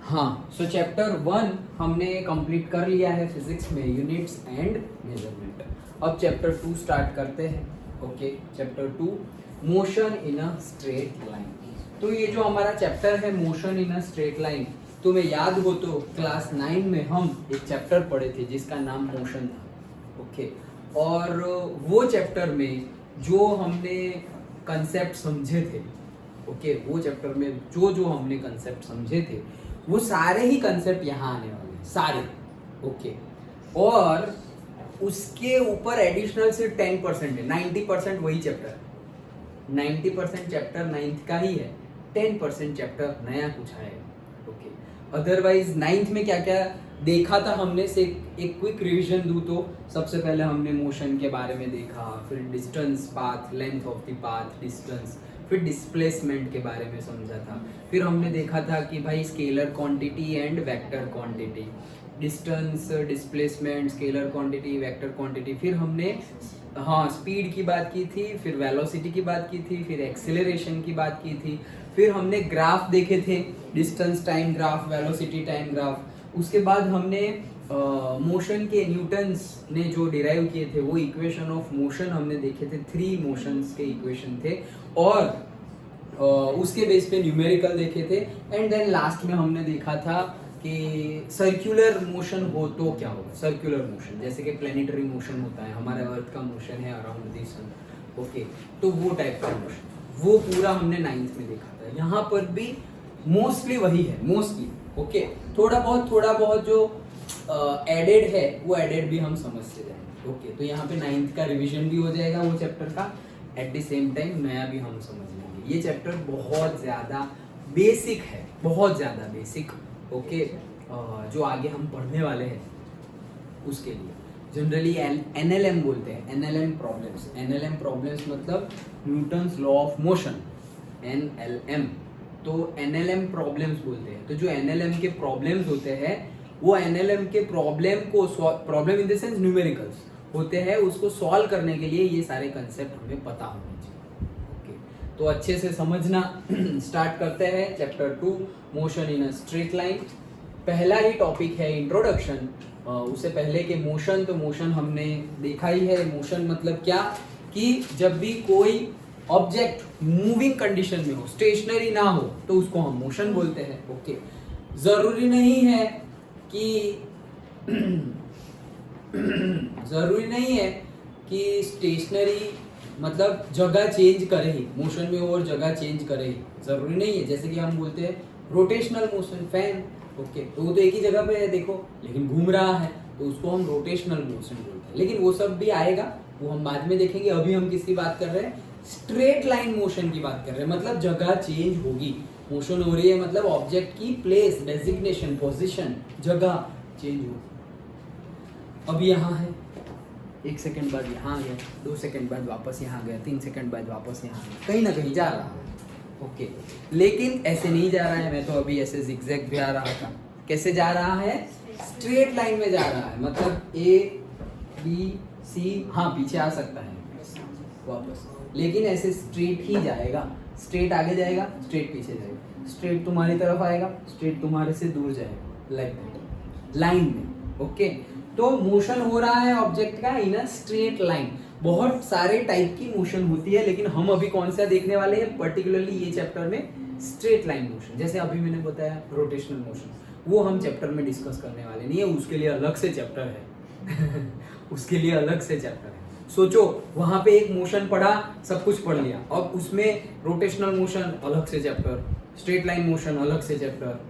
हाँ, सो चैप्टर 1 हमने कंप्लीट कर लिया है फिजिक्स में, यूनिट्स एंड मेजरमेंट। अब चैप्टर 2 स्टार्ट करते हैं। Okay, chapter 2 motion in a straight line. तो ये जो हमारा चैप्टर है motion in a straight line, तुम्हें याद हो तो क्लास 9 में हम एक चैप्टर पढ़े थे जिसका नाम मोशन था। ओके, और वो चैप्टर में जो हमने कंसेप्ट समझे थे, ओके, वो चैप्टर में जो जो हमने कंसेप्ट समझे थे वो सारे ही कंसेप्ट यहाँ आने वाले हैं, सारे। ओके, और उसके ऊपर एडिशनल से 10% है, 90% वही चैप्टर है। 90% चैप्टर 9th का ही है, 10% चैप्टर नया कुछ आएगा। ओके, अदरवाइज 9th में क्या क्या देखा था हमने से एक क्विक रिवीजन दूं तो सबसे पहले हमने मोशन के बारे में देखा, फिर distance, path, length of the path, distance, फिर डिस्प्लेसमेंट के बारे में समझा था। फिर हमने देखा था कि भाई scalar quantity and vector quantity, distance, displacement, scalar quantity, vector quantity. फिर हमने स्पीड की बात की थी, फिर वेलोसिटी की बात की थी, फिर एक्सेलरेशन की बात की थी। फिर हमने ग्राफ देखे थे, distance time graph, velocity time graph. उसके बाद हमने मोशन के न्यूटन्स ने जो डिराइव किए थे वो इक्वेशन ऑफ मोशन हमने देखे थे, 3 मोशंस के इक्वेशन थे, और उसके बेस पे न्यूमेरिकल देखे थे। एंड देन लास्ट में हमने देखा था कि सर्कुलर मोशन हो तो क्या होगा। सर्कुलर मोशन जैसे कि प्लेनेटरी मोशन होता है, हमारे अर्थ का मोशन है अराउंड द सन। ओके, तो वो टाइप का मोशन, वो पूरा हमने 9th में देखा था। यहाँ पर भी मोस्टली वही है, मोस्टली। ओके, थोड़ा बहुत जो एडेड है वो एडेड भी हम समझते जाएंगे। ओके, तो यहाँ पे 9th का रिवीजन भी हो जाएगा वो चैप्टर का, एट द सेम टाइम नया भी हम समझ लेंगे। ये चैप्टर बहुत ज़्यादा बेसिक है, बहुत ज़्यादा बेसिक। ओके, जो आगे हम पढ़ने वाले हैं उसके लिए जनरली NLM बोलते हैं, NLM प्रॉब्लम्स। NLM प्रॉब्लम्स मतलब Newton's law of motion, NLM। तो NLM प्रॉब्लम्स बोलते हैं। तो जो NLM के प्रॉब्लम्स होते हैं वो NLM के प्रॉब्लम को, problem in the sense numericals होते हैं, उसको सॉल्व करने के लिए ये सारे कंसेप्ट हमें पता होने चाहिए। ओके, तो अच्छे से समझना। स्टार्ट करते हैं chapter 2 motion in a straight line. पहला ही टॉपिक है इंट्रोडक्शन। उससे पहले के मोशन, तो मोशन हमने देखा ही है। मोशन मतलब क्या कि जब भी कोई ऑब्जेक्ट मूविंग कंडीशन में हो, स्टेशनरी ना हो, तो उसको हम मोशन बोलते हैं। ओके, जरूरी नहीं है कि जरूरी नहीं है कि स्टेशनरी मतलब जगह चेंज करे ही, मोशन में और जगह चेंज करे ही, जरूरी नहीं है। जैसे कि हम बोलते हैं रोटेशनल मोशन, फैन। ओके, तो वो तो एक ही जगह पे है देखो, लेकिन घूम रहा है, तो उसको हम रोटेशनल मोशन बोलते हैं। लेकिन वो सब भी आएगा, वो हम बाद में देखेंगे। अभी हम किसकी बात कर रहे हैं? स्ट्रेट लाइन मोशन की बात कर रहे हैं, मतलब जगह चेंज होगी, मोशन हो रही है, मतलब ऑब्जेक्ट की प्लेस, डेजिग्नेशन, पोजीशन, जगह चेंज होगी। अब यहाँ है, 1 सेकंड बाद यहाँ गया, 2 सेकंड बाद वापस यहाँ गया, 3 सेकंड बाद वापस यहाँ गया, कहीं ना कहीं जा रहा है। ओके, लेकिन ऐसे नहीं जा रहा है। मैं तो अभी ऐसे जिगजैग भी आ रहा था। कैसे जा रहा है? स्ट्रेट लाइन में जा रहा है, मतलब ABC, हाँ पीछे आ सकता है वापस, लेकिन ऐसे स्ट्रेट ही जाएगा। स्ट्रेट आगे जाएगा, स्ट्रेट पीछे जाएगा, स्ट्रेट तुम्हारी तरफ आएगा, स्ट्रेट तुम्हारे से दूर जाएगा, लाइक दैट, लाइन में। ओके, तो मोशन हो रहा है ऑब्जेक्ट का इन अ स्ट्रेट लाइन। बहुत सारे टाइप की मोशन होती है, लेकिन हम अभी कौन सा देखने वाले हैं पर्टिकुलरली ये चैप्टर में? Straight line motion. जैसे अभी मैंने बताया रोटेशनल मोशन, वो हम चैप्टर में डिस्कस करने वाले नहीं है, उसके लिए अलग से चैप्टर है। उसके लिए अलग से चैप्टर है। सोचो, वहां पे एक मोशन पढ़ा, सब कुछ पढ़ लिया, और उसमें रोटेशनल मोशन अलग से चैप्टर, स्ट्रेट लाइन मोशन अलग से चैप्टर।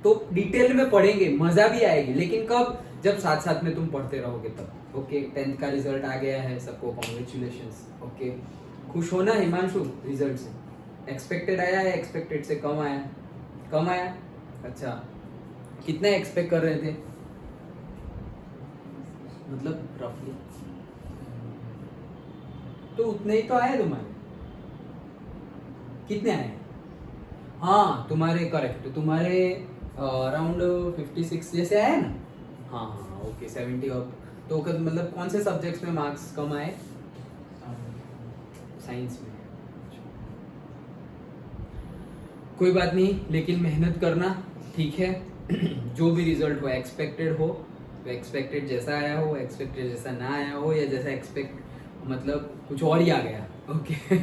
तो डिटेल में पढ़ेंगे, मजा भी आएगी, लेकिन कब? जब साथ साथ में तुम पढ़ते रहोगे तब। ओके, 10th का रिजल्ट आ गया है, सबको कॉन्ग्रेचुलेशंस। ओके, खुश होना हिमांशु रिजल्ट से? एक्सपेक्टेड आया है, एक्सपेक्टेड से कम आया? कम आया, अच्छा। कितने एक्सपेक्ट कर रहे थे, मतलब रफली? तो उतने ही तो आए तुम्हारे। कितने आए? हाँ, तुम्हारे करेक्ट, तुम्हारे अराउंड 56 जैसे आए ना। हाँ हाँ, ओके, 70 अप। तो मतलब कौन से सब्जेक्ट्स में मार्क्स कम आए? साइंस में। कोई बात नहीं, लेकिन मेहनत करना, ठीक है। जो भी रिजल्ट हो एक्सपेक्टेड हो, तो एक्सपेक्टेड जैसा आया हो, एक्सपेक्टेड जैसा ना आया हो, या जैसा एक्सपेक्ट मतलब कुछ और ही आ गया, ओके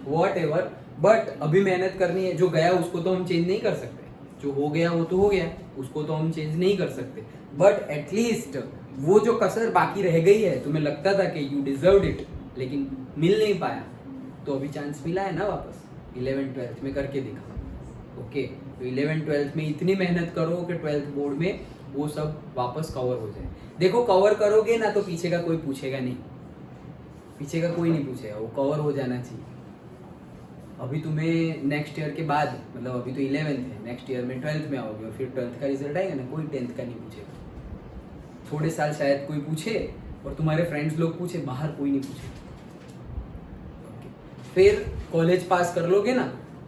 वॉट एवर, बट अभी मेहनत करनी है। जो गया उसको तो हम चेंज नहीं कर सकते, जो हो गया वो तो हो गया, उसको तो हम चेंज नहीं कर सकते, बट एटलीस्ट वो जो कसर बाकी रह गई है, तुम्हें लगता था कि यू डिजर्व इट लेकिन मिल नहीं पाया, तो अभी चांस मिला है ना वापस 11th-12th में करके दिखा, ओके। तो 11th-12th में इतनी मेहनत करो कि 12th बोर्ड में वो सब वापस कवर हो जाए। देखो कवर करोगे ना तो पीछे का कोई पूछेगा नहीं, पीछे का कोई नहीं पूछेगा, वो कवर हो जाना चाहिए। अभी तुम्हें नेक्स्ट ईयर के बाद, मतलब अभी तो 11th है, नेक्स्ट ईयर में 12th में आओगे और फिर 12th का रिजल्ट आएगा ना, कोई 10th का नहीं पूछेगा। थोड़े साल शायद कोई पूछे और तुम्हारे फ्रेंड्स लोग पूछे, बाहर कोई नहीं पूछे। फिर कॉलेज पास कर लोगे ना,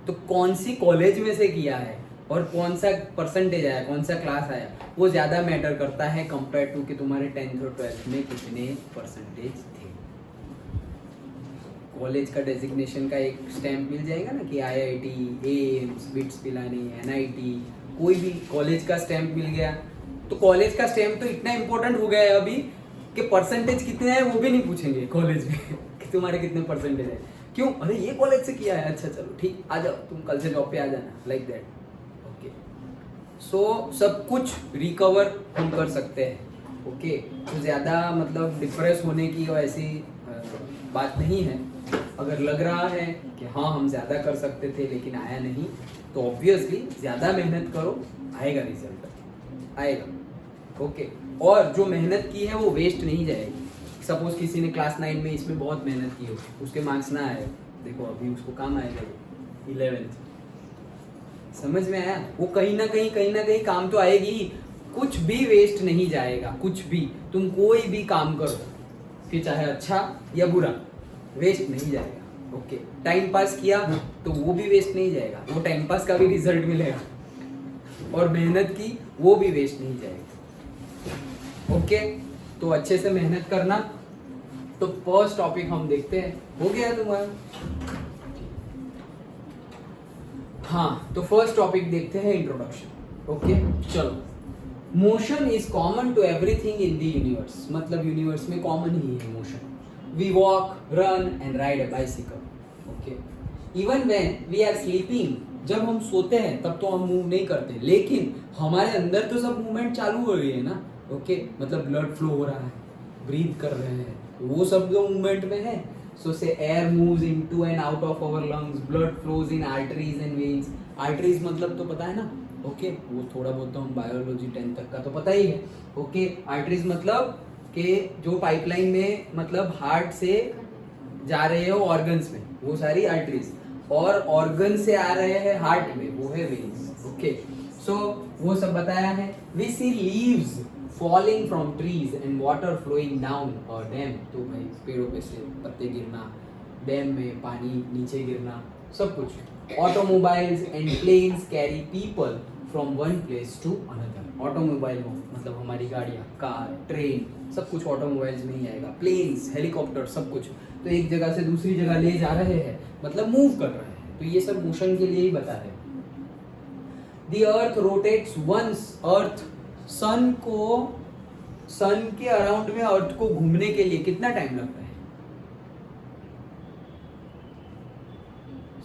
तो कौन सी कॉलेज में से किया है और कौन सा परसेंटेज आया, कौन सा क्लास आया, वो ज़्यादा मैटर करता है कंपेयर टू कि तुम्हारे 10th और 12th में कितने परसेंटेज थे। कॉलेज का डेजिग्नेशन का एक स्टैम्प मिल जाएगा ना कि IIT, AIIMS, bits Pilani, NIT, कोई भी कॉलेज का स्टैम्प मिल गया, तो कॉलेज का स्टैम्प तो इतना इंपॉर्टेंट हो गया है अभी कि परसेंटेज कितने हैं वो भी नहीं पूछेंगे कॉलेज में कि तुम्हारे कितने परसेंटेज है। क्यों? अरे ये कॉलेज से किया है, अच्छा चलो ठीक, आ जाओ तुम कल से जॉब पे आ जाना, लाइक दैट, ओके। सो सब कुछ रिकवर हम कर सकते हैं, ओके। तो ज़्यादा मतलब डिप्रेस होने की और ऐसी बात नहीं है। अगर लग रहा है कि हाँ हम ज़्यादा कर सकते थे लेकिन आया नहीं, तो ऑब्वियसली ज़्यादा मेहनत करो, आएगा रिजल्ट आएगा, ओके। और जो मेहनत की है वो वेस्ट नहीं जाएगी। सपोज किसी ने क्लास 9 में इसमें बहुत मेहनत की हो, उसके मार्क्स ना आए, देखो अभी उसको काम आएगा 11th, समझ में आया? वो कहीं ना कहीं काम तो आएगी, कुछ भी वेस्ट नहीं जाएगा, कुछ भी, तुम कोई भी काम करो फिर चाहे अच्छा या बुरा, वेस्ट नहीं जाएगा, ओके। टाइम पास किया तो वो भी वेस्ट नहीं जाएगा, वो टाइम पास का भी रिजल्ट मिलेगा, और मेहनत की वो भी वेस्ट नहीं जाएगी, ओके। तो अच्छे से मेहनत करना। तो फर्स्ट टॉपिक हम देखते हैं, हो गया तुम्हारा? हाँ, तो फर्स्ट टॉपिक देखते हैं इंट्रोडक्शन, ओके। चलो, motion is common to everything in the universe, मतलब यूनिवर्स में कॉमन ही है motion. We walk, run and ride a bicycle, okay. Even when we are sleeping, जब हम सोते हैं तब तो हम मूव नहीं करते, लेकिन हमारे अंदर तो सब मूवमेंट चालू हो गई है ना, ओके। मतलब ब्लड फ्लो हो रहा है, ब्रीथ कर रहे हैं, वो सब जो मूवमेंट में है। सो से air moves into and out of our lungs, blood flows in arteries and veins. Arteries मतलब तो पता है ना, ओके। वो थोड़ा बहुत तो हम बायोलॉजी 10th तक का तो पता ही है, ओके। आर्टरीज मतलब कि जो पाइपलाइन में मतलब हार्ट से जा रहे हो ऑर्गन्स में, वो सारी आर्टरीज, और ऑर्गन से आ रहे हैं हार्ट में, वो है वेन्स, ओके। सो वो सब बताया है। We see leaves falling from trees and water flowing down a dam, तो भाई पेड़ों पे से पत्ते गिरना, डैम में पानी नीचे गिरना, सब कुछ। Automobiles and planes carry people from one place to another. Automobile मतलब हमारी गाड़ियाँ, कार, ट्रेन, सब कुछ ऑटोमोबाइल्स में ही आएगा। प्लेन्स, हेलीकॉप्टर, सब कुछ तो एक जगह से दूसरी जगह ले जा रहे हैं, मतलब मूव कर रहे हैं, तो ये सब मोशन के लिए ही बता रहे हैं। The earth rotates once, अर्थ सन के अराउंड में अर्थ को घूमने के लिए कितना टाइम लगता है?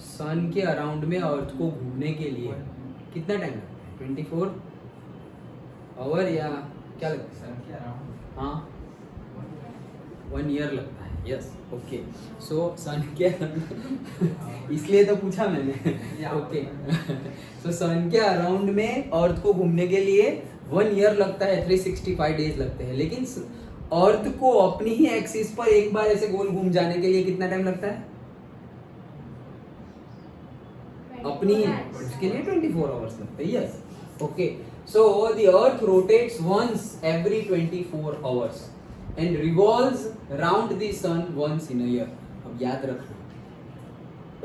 सन के अराउंड में अर्थ को घूमने के लिए कितना टाइम लगता है? 24 आवर या क्या लगता है? सन के अराउंड, हाँ 1 ईयर लगता है, यस, ओके। सो सन के इसलिए तो पूछा मैंने, ओके। सो सन के अराउंड में अर्थ को घूमने के लिए 1 ईयर लगता है, 365 डेज लगते हैं, लेकिन अर्थ को अपनी ही एक्सिस पर एक बार ऐसे गोल घूम जाने के लिए कितना टाइम लगता है? अपनी ही, उसके लिए 24 आवर्स लगते हैं, yes, okay. So the earth rotates once every 24 hours and revolves round the sun once in a year. अब याद रखना,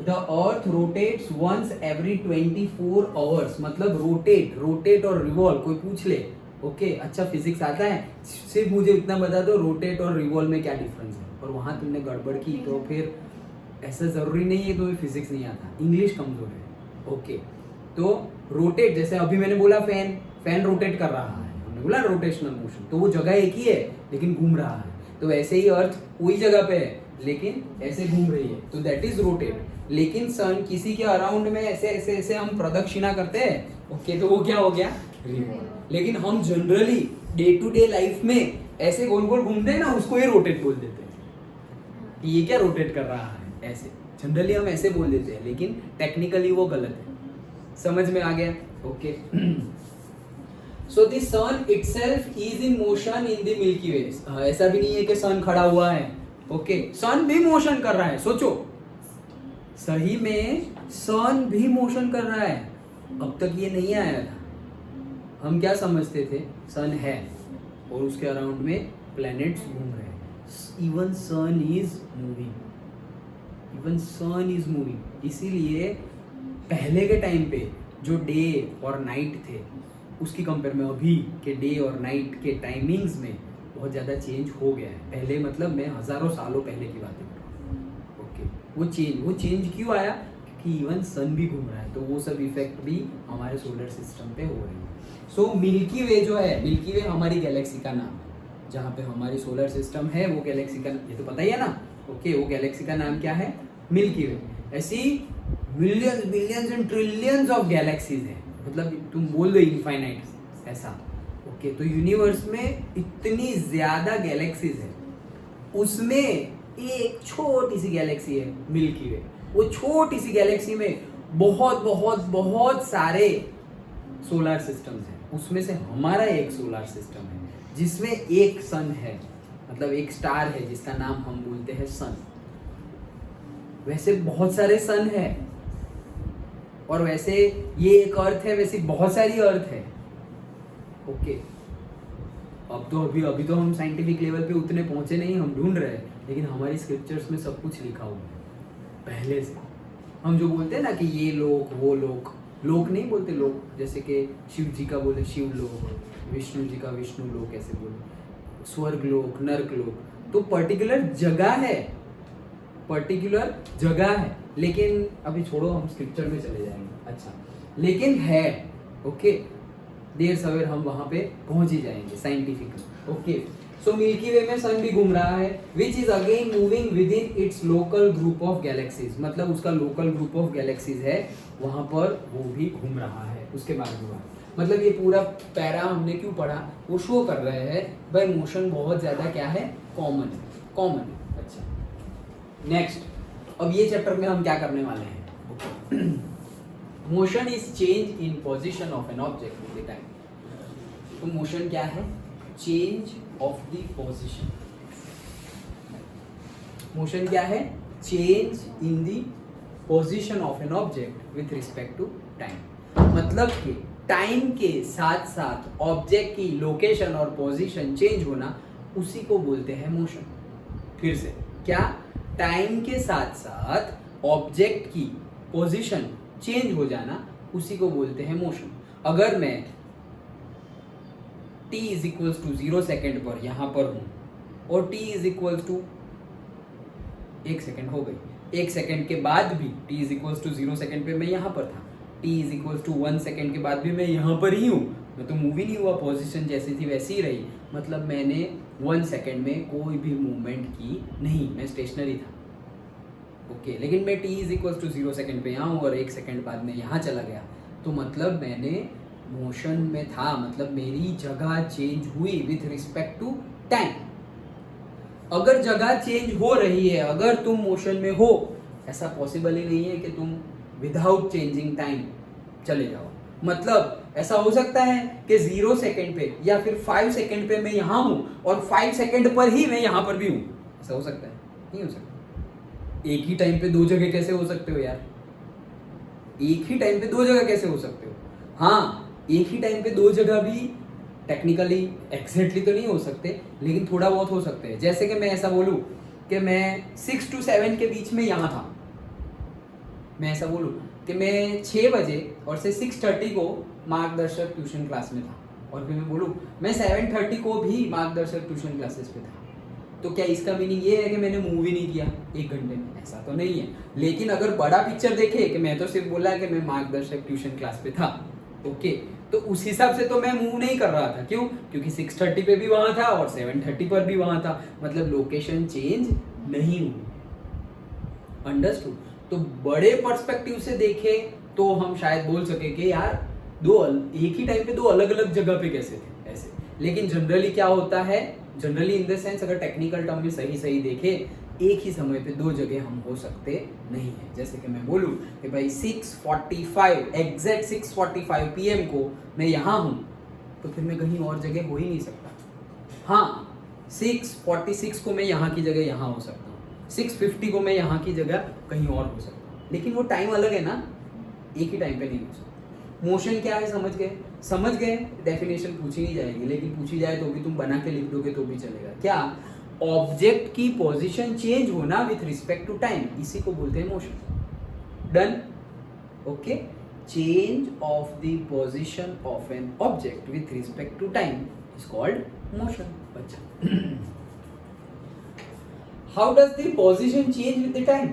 the earth rotates once every 24 hours, मतलब रोटेट और रिवॉल्व, कोई पूछ ले, ओके। अच्छा फिजिक्स आता है, सिर्फ मुझे इतना बता दो रोटेट और रिवॉल्व में क्या डिफरेंस है, और वहां तुमने गड़बड़ की तो फिर ऐसा जरूरी नहीं है तुम्हें फिजिक्स नहीं आता, इंग्लिश कमजोर है, ओके। तो रोटेट, जैसे अभी मैंने बोला फैन, फैन रोटेट कर रहा है, हमने बोला रोटेशनल मोशन, तो वो जगह एक ही है लेकिन घूम रहा है। तो वैसे ही अर्थ वही जगह पे है लेकिन ऐसे घूम रही है, तो दैट इज रोटेट। लेकिन सन किसी के अराउंड में ऐसे ऐसे ऐसे हम प्रदक्षिणा करते हैं, ओके, तो वो क्या हो गया, रिवॉल्व। लेकिन हम generally day to day life में ऐसे गोल गोल घूमते हैं ना, उसको ही रोटेट बोल देते हैं कि ये क्या रोटेट कर रहा है, ऐसे जनरली हम ऐसे बोल देते हैं, लेकिन टेक्निकली वो गलत है। समझ में आ गया, okay. So the sun itself is in motion in the Milky Way. ऐसा भी नहीं है कि सन खड़ा हुआ है, ओके, सन भी मोशन कर रहा है। सोचो, सही में सन भी मोशन कर रहा है। अब तक ये नहीं आया था, हम क्या समझते थे, सन है और उसके अराउंड में प्लैनेट्स घूम रहे हैं। Even sun is moving, even sun is moving. इसीलिए पहले के टाइम पे जो डे और नाइट थे उसकी कंपेयर में अभी के डे और नाइट के टाइमिंग्स में बहुत ज़्यादा चेंज हो गया है। पहले मतलब मैं हज़ारों सालों पहले की बातें कर रहा हूँ, ओके। वो चेंज क्यों आया, क्योंकि इवन सन भी घूम रहा है, तो वो सब इफेक्ट भी हमारे सोलर सिस्टम पे हो रहे हैं। सो मिल्की वे जो है, मिल्की वे हमारी गैलेक्सी का नाम, जहाँ पे हमारी सोलर सिस्टम है वो गैलेक्सी का, ये तो पता ही है ना, ओके, वो गैलेक्सी का नाम क्या है, मिल्की वे। ऐसी millions billions and trillions of galaxies है, मतलब तुम बोल दो इनफाइनाइट ऐसा, ओके। तो यूनिवर्स में इतनी ज्यादा गैलेक्सीज है, उसमें एक छोटी सी गैलेक्सी है मिल्की वे। वो छोटी सी गैलेक्सी में बहुत बहुत बहुत सारे सोलर सिस्टम्स हैं, उसमें से हमारा एक सोलर सिस्टम है जिसमें एक सन है, मतलब एक स्टार है जिसका नाम हम बोलते हैं सन। वैसे बहुत सारे सन है, और वैसे ये एक अर्थ है, वैसे बहुत सारी अर्थ है, ओके। अब तो अभी तो हम साइंटिफिक लेवल पे उतने पहुंचे नहीं, हम ढूंढ रहे हैं, लेकिन हमारी स्क्रिप्चर्स में सब कुछ लिखा हुआ है पहले से। हम जो बोलते हैं ना कि ये लोक वो लोक, लोक नहीं बोलते लोक, जैसे कि शिव जी का बोले शिव लोक, विष्णु जी का विष्णु लोक, ऐसे बोले स्वर्ग लोक, नर्क लोक, तो पर्टिकुलर जगह है, पर्टिकुलर जगह है। लेकिन अभी छोड़ो, हम स्क्रिप्चर में चले जाएंगे, अच्छा, लेकिन है, ओके, देर सवेर हम वहां पे पहुंच ही जाएंगे साइंटिफिकली, ओके। सो मिल्की वे में सन भी घूम रहा है, which is again moving with in its local group of galaxies, मतलब उसका लोकल ग्रुप ऑफ गैलेक्सीज है, वहां पर वो भी घूम रहा है। उसके बाद हुआ, मतलब ये पूरा पैरा हमने क्यों पढ़ा, वो शो कर रहे हैं भाई मोशन बहुत ज्यादा क्या है, कॉमन है। अच्छा, नेक्स्ट, अब ये चैप्टर में हम क्या करने वाले हैं, motion is change in position of an object with time. तो मोशन क्या है, change of the position. Motion क्या है, change in the position of an object with respect to time. मतलब कि टाइम के साथ साथ ऑब्जेक्ट की लोकेशन और पोजीशन चेंज होना, उसी को बोलते हैं मोशन। फिर से क्या, टाइम के साथ साथ ऑब्जेक्ट की पोजीशन चेंज हो जाना, उसी को बोलते हैं मोशन। अगर मैं t is equals to 0 second पर यहाँ पर हूँ और t is equals to 1 second हो गई, 1 सेकेंड के बाद भी t is equals to 0 second पे मैं यहाँ पर था, t is equals to 1 second के बाद भी मैं यहाँ पर ही हूँ, मैं तो मूव ही नहीं हुआ, पोजीशन जैसी थी वैसी ही रही, मतलब मैंने 1 सेकेंड में कोई भी मूवमेंट की नहीं, मैं स्टेशनरी था, ओके। लेकिन मैं t is equals to 0 second पे यहाँ हूँ और 1 सेकेंड बाद में यहाँ चला गया, तो मतलब मैंने मोशन में था, मतलब मेरी जगह चेंज हुई विथ रिस्पेक्ट टू टाइम। अगर जगह चेंज हो रही है, अगर तुम मोशन में हो, ऐसा पॉसिबल ही नहीं है कि तुम विदाउट चेंजिंग टाइम चले जाओ। मतलब ऐसा हो सकता है कि 0 सेकेंड पे या फिर 5 सेकेंड पे मैं यहाँ हूँ और 5 सेकेंड पर ही मैं यहाँ पर भी हूँ, ऐसा हो सकता है? नहीं हो सकता। एक ही टाइम पे दो जगह कैसे हो सकते हो यार? एक ही टाइम पे दो जगह कैसे हो सकते हो? हाँ, एक ही टाइम पे दो जगह भी टेक्निकली एग्जैक्टली तो नहीं हो सकते, लेकिन थोड़ा बहुत हो सकते हैं। जैसे कि मैं ऐसा बोलूँ कि मैं 6 to 7 के बीच में यहाँ था, मैं ऐसा बोलूँ कि मैं 6 बजे और से 6:30 को मार्गदर्शक ट्यूशन क्लास में था, और फिर मैं बोलूँ मैं 7:30 को भी मार्गदर्शक ट्यूशन क्लासेस पे था, तो क्या इसका मीनिंग ये है कि मैंने मूव ही नहीं किया 1 घंटे में? ऐसा तो नहीं है। लेकिन अगर बड़ा पिक्चर देखे कि मैं तो सिर्फ बोला कि मैं मार्गदर्शक ट्यूशन क्लास पे था, ओके तो उस हिसाब से तो मैं मूव नहीं कर रहा था, क्यों? क्योंकि 6:30 पे भी वहां था और 7:30 पर भी वहां था, मतलब लोकेशन चेंज नहीं हुई। अंडरस्टूड? तो बड़े पर्सपेक्टिव से देखें तो हम शायद बोल सके कि यार एक ही टाइम पे दो अलग अलग जगह पे कैसे थे ऐसे। लेकिन जनरली क्या होता है, जनरली इन द सेंस अगर टेक्निकल टर्म में सही देखे, एक ही समय पे दो जगह हम हो सकते नहीं है। जैसे कि मैं बोलूं कि भाई 6:45 एग्जैक्ट 6:45 PM को मैं यहाँ हूँ, तो फिर मैं कहीं और जगह हो ही नहीं सकता। हाँ, 6:46 को मैं यहाँ की जगह यहाँ हो सकता हूँ, 6:50 को मैं यहाँ की जगह कहीं और हो सकता हूँ, लेकिन वो टाइम अलग है ना, एक ही टाइम पे नहीं हो सकता। मोशन क्या है समझ गए, डेफिनेशन पूछी नहीं जाएगी, लेकिन पूछी जाए तो भी तुम बना के लिख दोगे तो भी चलेगा। क्या? ऑब्जेक्ट की पोजीशन चेंज होना विथ रिस्पेक्ट टू टाइम, इसी को बोलते हैं motion. Done? Okay, change of the position of an object with respect to time is called motion. अच्छा, how does the position change with the time?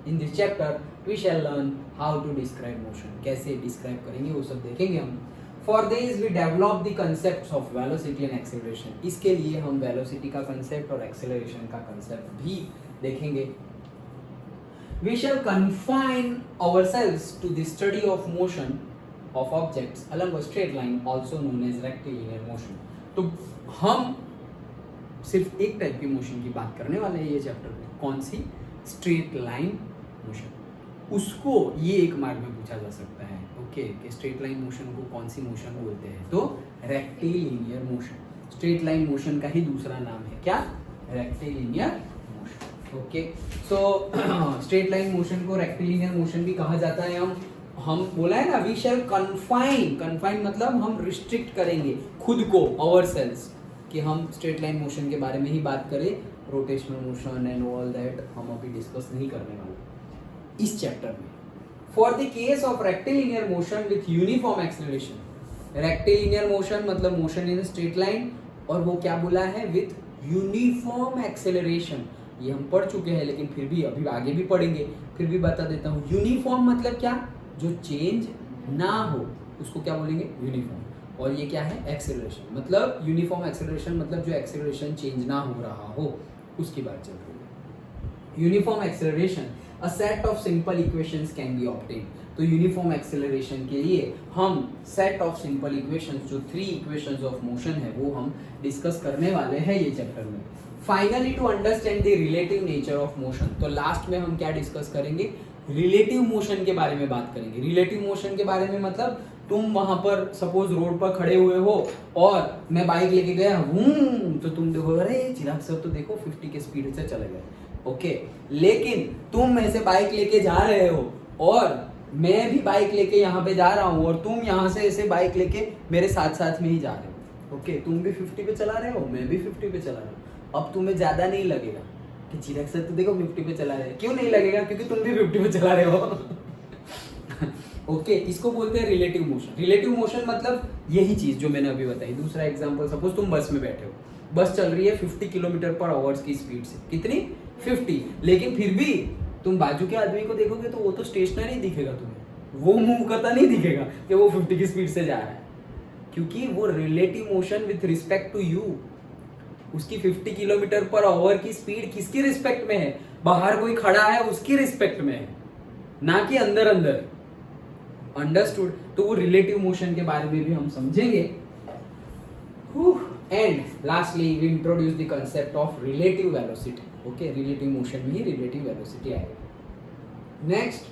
In this chapter we shall learn how to describe motion, कैसे describe करेंगे वो सब देखेंगे हम। For this we develop the concepts of velocity and acceleration, इसके लिए हम velocity का concept और acceleration का concept भी देखेंगे। We shall confine ourselves to the study of motion of objects along a straight line also known as rectilinear motion। तो हम सिर्फ एक टाइप की मोशन की बात करने वाले हैं ये चैप्टर में। कौन सी? Straight line motion. उसको ये एक मार्क में पूछा जा सकता है, ओके, कि स्ट्रेट लाइन मोशन को कौन सी मोशन बोलते हैं? तो rectilinear motion. Straight line motion का ही दूसरा नाम है क्या? Rectilinear motion. Okay, so straight line motion को रेक्टिलिनियर मोशन भी कहा जाता है। हम बोला है ना, वी शैल कन्फाइन मतलब हम रिस्ट्रिक्ट करेंगे खुद को, आवरसेल्व्स, कि हम स्ट्रेट लाइन मोशन के बारे में ही बात करें। Rotational motion and all that हम अभी डिस्कस नहीं करने वाले इस चैप्टर में। For the case of rectilinear motion with uniform acceleration, rectilinear motion मतलब मोशन इन स्ट्रेट लाइन, और वो क्या बोला है? With uniform acceleration. ये हम पढ़ चुके हैं, लेकिन फिर भी अभी आगे भी पढ़ेंगे, फिर भी बता देता हूँ। यूनिफॉर्म मतलब क्या? जो चेंज ना हो उसको क्या बोलेंगे? यूनिफॉर्म। और ये क्या है? एक्सेलरेशन। मतलब यूनिफॉर्म एक्सेलरेशन मतलब जो एक्सेलरेशन चेंज ना हो रहा हो उसकी बात चल रही है। Uniform acceleration, a set of simple equations can be obtained। तो यूनिफॉर्म एक्सेलरेशन के लिए हम सेट ऑफ सिंपल इक्वेशंस, जो 3 इक्वेशंस ऑफ मोशन है, वो हम डिस्कस करने वाले हैं ये चैप्टर में। Finally to understand the relative nature of motion, तो लास्ट में हम क्या डिस्कस करेंगे? रिलेटिव मोशन के बारे में बात करेंगे। रिलेटिव मोशन के बारे में मतलब तुम वहां पर सपोज रोड पर खड़े हुए हो और मैं बाइक लेके गया हूँ, तो तुम देखो अरे चिराग सर तो देखो 50 के स्पीड से चले गए, ओके। लेकिन तुम ऐसे बाइक लेके जा रहे हो और मैं भी बाइक लेके यहाँ पे जा रहा हूँ और तुम यहाँ से ऐसे बाइक लेके मेरे साथ साथ में ही जा रहे हो, ओके। तुम भी 50 पे चला रहे हो, मैं भी 50 पे चला रहा हूँ। अब तुम्हें ज्यादा नहीं लगेगा कि चिराग सर तो देखो 50 पे चला रहे हैं। क्यों नहीं लगेगा? क्योंकि तुम भी 50 पे चला रहे हो। ओके, इसको बोलते हैं रिलेटिव मोशन। रिलेटिव मोशन मतलब यही चीज जो मैंने अभी बताई। दूसरा एग्जांपल, सपोज तुम बस में बैठे हो, बस चल रही है 50 किलोमीटर पर आवर्स की स्पीड से। कितनी? 50। लेकिन फिर भी तुम बाजू के आदमी को देखोगे तो वो तो स्टेशनरी दिखेगा तुम्हें, वो मूव करता नहीं दिखेगा कि वो 50 की स्पीड से जा रहा है, क्योंकि वो relative motion with respect to you. उसकी 50 किलोमीटर पर आवर की स्पीड किसकी रिस्पेक्ट में है? बाहर कोई खड़ा है उसकी रिस्पेक्ट में है, ना कि अंदर अंदर। अंडरस्टूड? तो वो रिलेटिव मोशन के बारे में भी हम समझेंगे। And lastly we introduce the concept of relative velocity. Okay, relative motion में ही रिलेटिव वेलोसिटी आएगी। नेक्स्ट,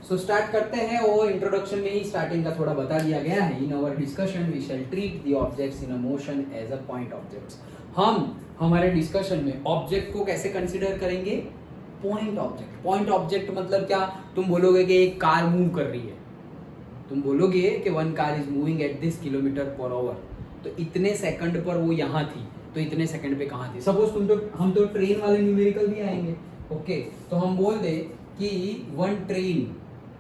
सो स्टार्ट करते हैं। वो इंट्रोडक्शन में ही स्टार्टिंग का थोड़ा बता दिया गया है। In our discussion we shall treat the objects in a motion as a point objects. हम हमारे डिस्कशन में ऑब्जेक्ट को कैसे कंसीडर करेंगे? Point object. पॉइंट ऑब्जेक्ट मतलब क्या? तुम बोलोगे कि एक कार मूव कर रही है, तुम बोलोगे कि one car is moving at this kilometre per hour, तो इतने सेकंड पर वो यहाँ थी, तो इतने सेकंड पे कहाँ थी? सपोज हम तो ट्रेन वाले न्यूमेरिकल भी आएंगे, ओके। तो हम बोल दे कि वन ट्रेन,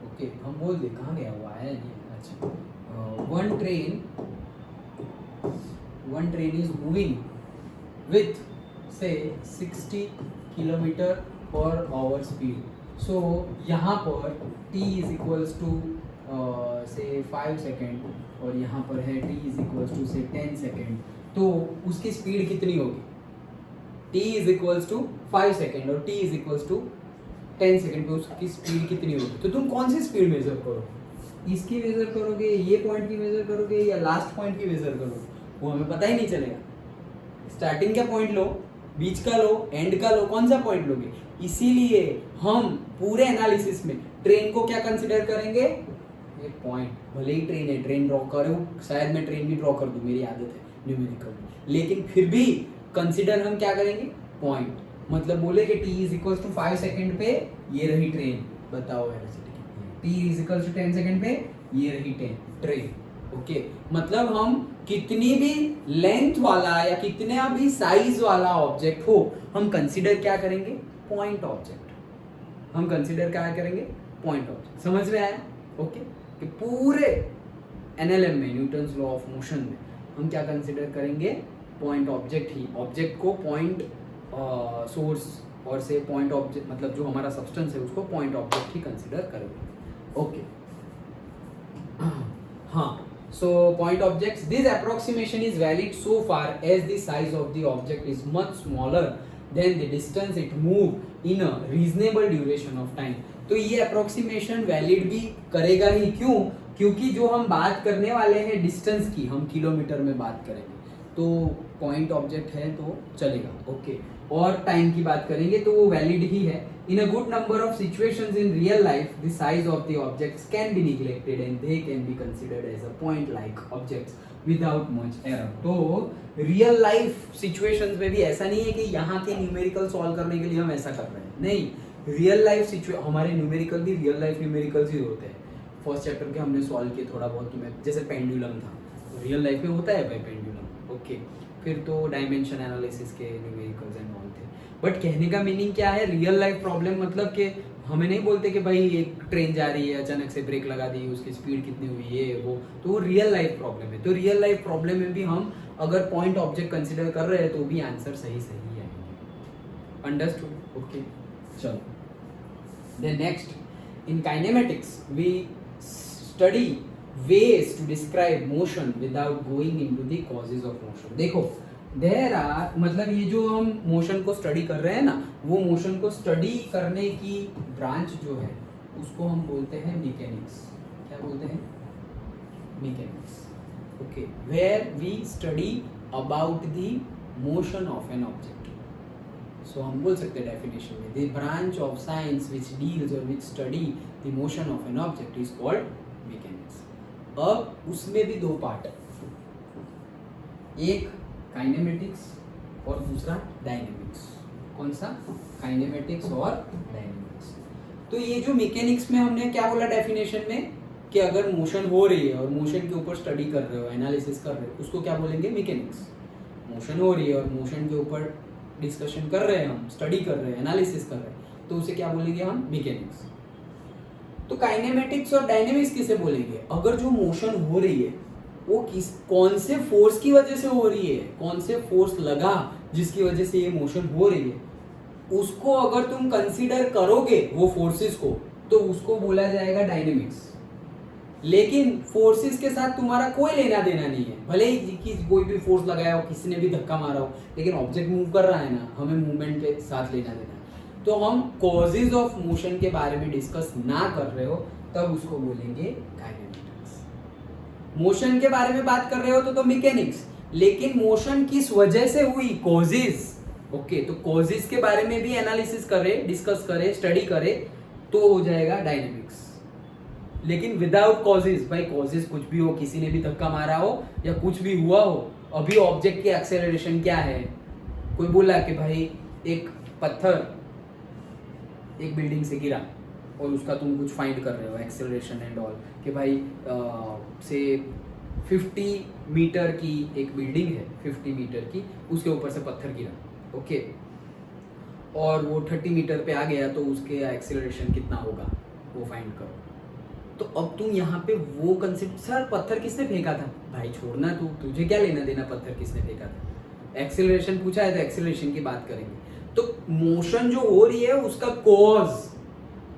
ओके, हम बोल दे कहाँ गया हुआ है, अच्छा, one train is moving with से 60 किलोमीटर पर आवर स्पीड। सो यहाँ पर t इज इक्वल्स टू से 5 सेकेंड और यहाँ पर है t इज इक्वल्स टू से 10 सेकेंड, तो उसकी स्पीड कितनी होगी? t is equals to 5 second और t is equals to 10 second पे उसकी स्पीड कितनी होगी? तो तुम कौन सी स्पीड मेजर करोगे? इसकी मेजर करोगे, ये पॉइंट की मेजर करोगे, या लास्ट पॉइंट की मेजर करोगे? वो हमें पता ही नहीं चलेगा। स्टार्टिंग का पॉइंट लो, बीच का लो, एंड का लो, कौन सा पॉइंट लोगे? इसीलिए हम पूरे एनालिसिस में ट्रेन को क्या कंसिडर करेंगे? एक पॉइंट। भले ही ट्रेन है, ट्रेन ड्रॉ करो, शायद मैं ट्रेन भी ड्रॉ कर दूं, मेरी आदत है न्यूमेरिकल में, लेकिन फिर भी कंसिडर हम क्या करेंगे? पॉइंट। मतलब बोले कि t is equal to 5 second पे ये रही ट्रेन, बताओ velocity. t is equal to 10 second पे ये रही ट्रेन। ओके, मतलब हम कितनी भी लेंथ वाला या कितना भी साइज वाला ऑब्जेक्ट हो, हम कंसिडर क्या करेंगे? Point object. हम कंसिडर क्या करेंगे? Point object. समझ में आया? ओके, कि पूरे एनएलएम में, न्यूटन्स लॉ ऑफ मोशन में, हम क्या कंसिडर करेंगे? पॉइंट ऑब्जेक्ट ही। ऑब्जेक्ट को पॉइंट सोर्स और से पॉइंट ऑब्जेक्ट, मतलब जो हमारा सब्सटेंस है उसको पॉइंट ऑब्जेक्ट ही कंसिडर करेंगे। ओके, हाँ, so point objects, this approximation is valid so far as the size of the object is much smaller than the distance it moved in a reasonable duration of time। तो ये approximation valid भी करेगा ही। क्यों? क्योंकि जो हम बात करने वाले हैं डिस्टेंस की, हम किलोमीटर में बात करेंगे, तो पॉइंट ऑब्जेक्ट है तो चलेगा। ओके, और टाइम की बात करेंगे तो वो वैलिड ही है। In a good number of situations in real life, the size of the objects can be neglected and they can be considered as a point-like objects without much error। तो real life situations में भी ऐसा नहीं है कि यहाँ के numerical solve करने के लिए हम ऐसा कर रहे हैं, नहीं। रियल लाइफ हमारे न्यूमेरिकल भी रियल लाइफ न्यूमेरिकल्स ही होते हैं। फर्स्ट चैप्टर के हमने सॉल्व किए थोड़ा बहुत, जैसे पेंडुलम था, तो रियल लाइफ में होता है भाई पेंडुलम। ओके, फिर तो डायमेंशन एनालिसिस के न्यूमेरिकल्स एंड ऑल थे। बट कहने का मीनिंग क्या है? रियल लाइफ प्रॉब्लम मतलब कि हमें नहीं बोलते कि भाई एक ट्रेन जा रही है, अचानक से ब्रेक लगा दी, उसकी स्पीड कितनी हुई, ये वो, तो वो रियल लाइफ प्रॉब्लम है। तो रियल लाइफ प्रॉब्लम में भी हम अगर पॉइंट ऑब्जेक्ट कंसिडर कर रहे हैं तो भी आंसर सही सही है। अंडरस्टूड? ओके, चलो then next, in kinematics we study ways to describe motion without going into the causes of motion। देखो, देयर आर, मतलब ये जो हम मोशन को स्टडी कर रहे हैं ना, वो मोशन को स्टडी करने की ब्रांच जो है उसको हम बोलते हैं मैकेनिक्स। क्या बोलते हैं? Mechanics. Okay, where we study about the motion of an object. So हम बोल सकते हैं डेफिनेशन में, the branch of science which deals और which study the motion of an object is called mechanics. अब उसमें भी दो पार्ट है, एक काइनेमेटिक्स और दूसरा डायनेमिक्स। कौन सा? काइनेमेटिक्स और डायनेमिक्स। तो ये जो मैकेनिक्स में हमने क्या बोला डेफिनेशन में, कि अगर मोशन हो रही है और मोशन के ऊपर स्टडी कर रहे हो, एनालिसिस कर रहे हो, उसको क्या बोलेंगे? मैकेनिक्स। मोशन हो रही है और मोशन के ऊपर डिस्कशन कर रहे हैं, हम स्टडी कर रहे हैं, एनालिसिस कर रहे हैं, तो उसे क्या बोलेंगे हम? मैकेनिक्स। तो काइनेमेटिक्स और डायनेमिक्स किसे बोलेंगे? अगर जो मोशन हो रही है वो कौन से फोर्स की वजह से हो रही है, कौन से फोर्स लगा जिसकी वजह से ये मोशन हो रही है, उसको अगर तुम कंसीडर करोगे वो फोर्सेस को, तो उसको बोला जाएगा डायनेमिक्स। लेकिन फोर्सेस के साथ तुम्हारा कोई लेना देना नहीं है, भले ही कोई भी फोर्स लगाया हो, किसी ने भी धक्का मारा हो, लेकिन ऑब्जेक्ट मूव कर रहा है ना, हमें मूवमेंट के साथ लेना देना है। तो हम कॉजेज ऑफ मोशन के बारे में डिस्कस ना कर रहे हो तब उसको बोलेंगे काइनेमेटिक्स। मोशन के बारे में बात कर रहे हो तो मैकेनिक्स, लेकिन मोशन किस वजह से हुई, कॉजेज। ओके, तो कॉजेज के बारे में भी एनालिसिस करे, डिस्कस करे, स्टडी करे, तो हो जाएगा डायनेमिक्स। लेकिन विदाउट कॉजेज, भाई कॉजेज कुछ भी हो, किसी ने भी धक्का मारा हो या कुछ भी हुआ हो, अभी ऑब्जेक्ट की एक्सेलरेशन क्या है, कोई बोला कि भाई एक पत्थर एक बिल्डिंग से गिरा और उसका तुम कुछ फाइंड कर रहे हो, एक्सेलरेशन एंड ऑल, कि भाई से 50 मीटर की एक बिल्डिंग है, 50 मीटर की, उसके ऊपर से पत्थर गिरा, ओके, और वो 30 मीटर पे आ गया, तो उसके एक्सेलरेशन कितना होगा वो फाइंड करो। तो अब तुम यहाँ पे वो कंसेप्ट, सर पत्थर किसने फेंका था, भाई छोड़ना, तुझे क्या लेना देना पत्थर किसने फेंका था, एक्सेलरेशन पूछा है तो एक्सेलरेशन की बात करेंगे। तो मोशन जो हो रही है उसका कॉज,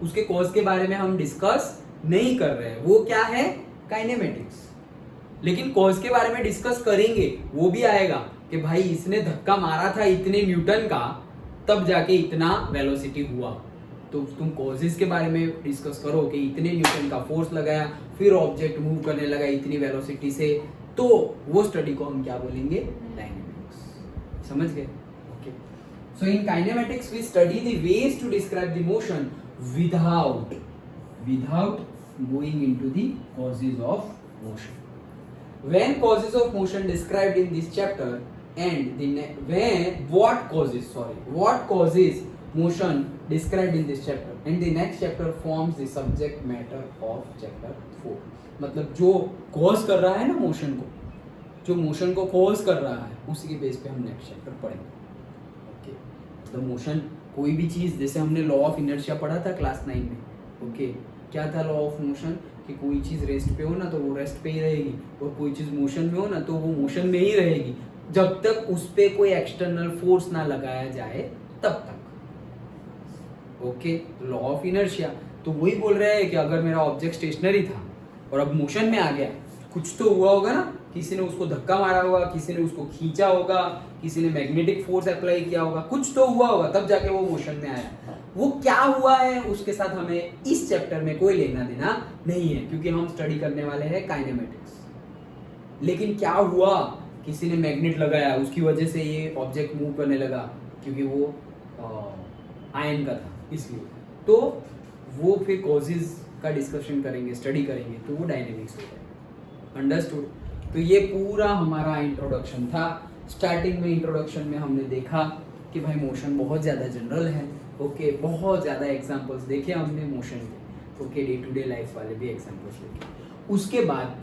उसके कॉज के बारे में हम डिस्कस नहीं कर रहे हैं, वो क्या है, काइनेमेटिक्स। लेकिन कॉज के बारे में डिस्कस करेंगे, वो भी आएगा कि भाई इसने धक्का मारा था इतने न्यूटन का, तब जाके इतना वेलोसिटी हुआ। तो तुम कॉजेस के बारे में डिस्कस करो कि इतने न्यूटन का फोर्स लगाया, फिर ऑब्जेक्ट मूव करने लगा इतनी वेलोसिटी से, तो वो स्टडी को हम क्या बोलेंगे, डायनेमिक्स। समझ गए? Okay. So in kinematics we study the ways to describe the motion without going into the causes of motion. When causes of motion described in this chapter and what causes motion described in this chapter and the next chapter forms the subject matter of chapter 4. मतलब जो cause कर रहा है ना motion को, जो motion को cause कर रहा है, उसी के बेस पे हम नेक्स्ट चैप्टर पढ़ेंगे. ओके, मतलब मोशन कोई भी चीज़, जैसे हमने लॉ ऑफ इनर्शिया पढ़ा था क्लास 9 में. ओके, क्या था लॉ ऑफ मोशन, कि कोई चीज़ रेस्ट पे हो ना तो वो रेस्ट पे ही रहेगी, और कोई चीज़ मोशन में हो ना तो वो मोशन में ही रहेगी, जब तक उस पर कोई एक्सटर्नल फोर्स ना लगाया जाए तब तक. ओके, लॉ ऑफ इनर्शिया तो वही बोल रहे हैं कि अगर मेरा ऑब्जेक्ट स्टेशनरी था और अब मोशन में आ गया, कुछ तो हुआ होगा ना, किसी ने उसको धक्का मारा होगा, किसी ने उसको खींचा होगा, किसी ने मैग्नेटिक फोर्स अप्लाई किया होगा, कुछ तो हुआ होगा, तब जाके वो मोशन में आया. वो क्या हुआ है उसके साथ हमें इस चैप्टर में कोई लेना देना नहीं है, क्योंकि हम स्टडी करने वाले हैं काइनेमेटिक्स. लेकिन क्या हुआ, किसी ने मैग्नेट लगाया, उसकी वजह से ये ऑब्जेक्ट मूव करने लगा, क्योंकि वो आयन का था इसलिए, तो वो फिर कॉजेज का डिस्कशन करेंगे, स्टडी करेंगे, तो वो डायनेमिक्स हो जाएगा. अंडरस्टूड? तो ये पूरा हमारा इंट्रोडक्शन था. स्टार्टिंग में इंट्रोडक्शन में हमने देखा कि भाई मोशन बहुत ज़्यादा जनरल है. ओके, बहुत ज़्यादा एग्जांपल्स देखे हमने मोशन के. Okay, day to day life वाले भी एग्जांपल्स देखे. उसके बाद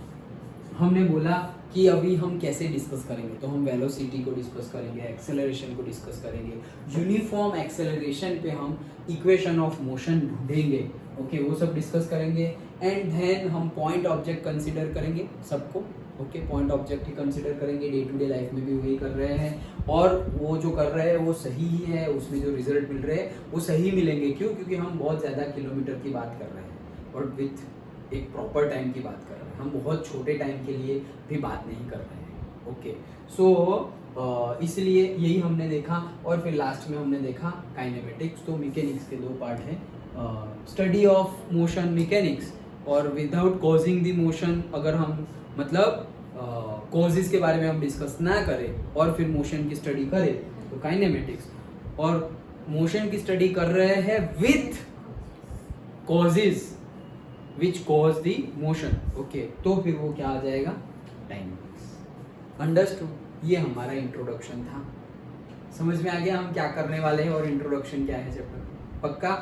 हमने बोला कि अभी हम कैसे डिस्कस करेंगे, तो हम वेलोसिटी को डिस्कस करेंगे, एक्सेलरेशन को डिस्कस करेंगे, यूनिफॉर्म एक्सेलरेशन पे हम इक्वेशन ऑफ मोशन ढूंढेंगे. ओके, वो सब डिस्कस करेंगे. एंड देन हम पॉइंट ऑब्जेक्ट कंसिडर करेंगे सबको. ओके, पॉइंट ऑब्जेक्ट ही कंसिडर करेंगे, डे टू डे लाइफ में भी वही कर रहे हैं, और वो जो कर रहे हैं वो सही ही है, उसमें जो रिजल्ट मिल रहे हैं वो सही मिलेंगे. क्यों? क्योंकि हम बहुत ज़्यादा किलोमीटर की बात कर रहे हैं और विथ एक प्रॉपर टाइम की बात कर रहे हैं. हम बहुत छोटे टाइम के लिए भी बात नहीं कर रहे हैं. ओके, सो इसलिए यही हमने देखा. और फिर लास्ट में हमने देखा काइनेमेटिक्स. तो मैकेनिक्स के 2 पार्ट हैं, स्टडी ऑफ मोशन मैकेनिक्स, और विदाउट कॉजिंग द मोशन, अगर हम मतलब कॉजेज के बारे में हम डिस्कस ना करें और फिर मोशन की स्टडी करें तो काइनेमेटिक्स. और मोशन की स्टडी कर रहे हैं with causes which cause the motion. Okay, तो फिर वो क्या आ जाएगा, डायनेमिक्स. अंडरस्टूड? ये हमारा इंट्रोडक्शन था. समझ में आ गया हम क्या करने वाले हैं और इंट्रोडक्शन क्या है चैप्टर. पक्का?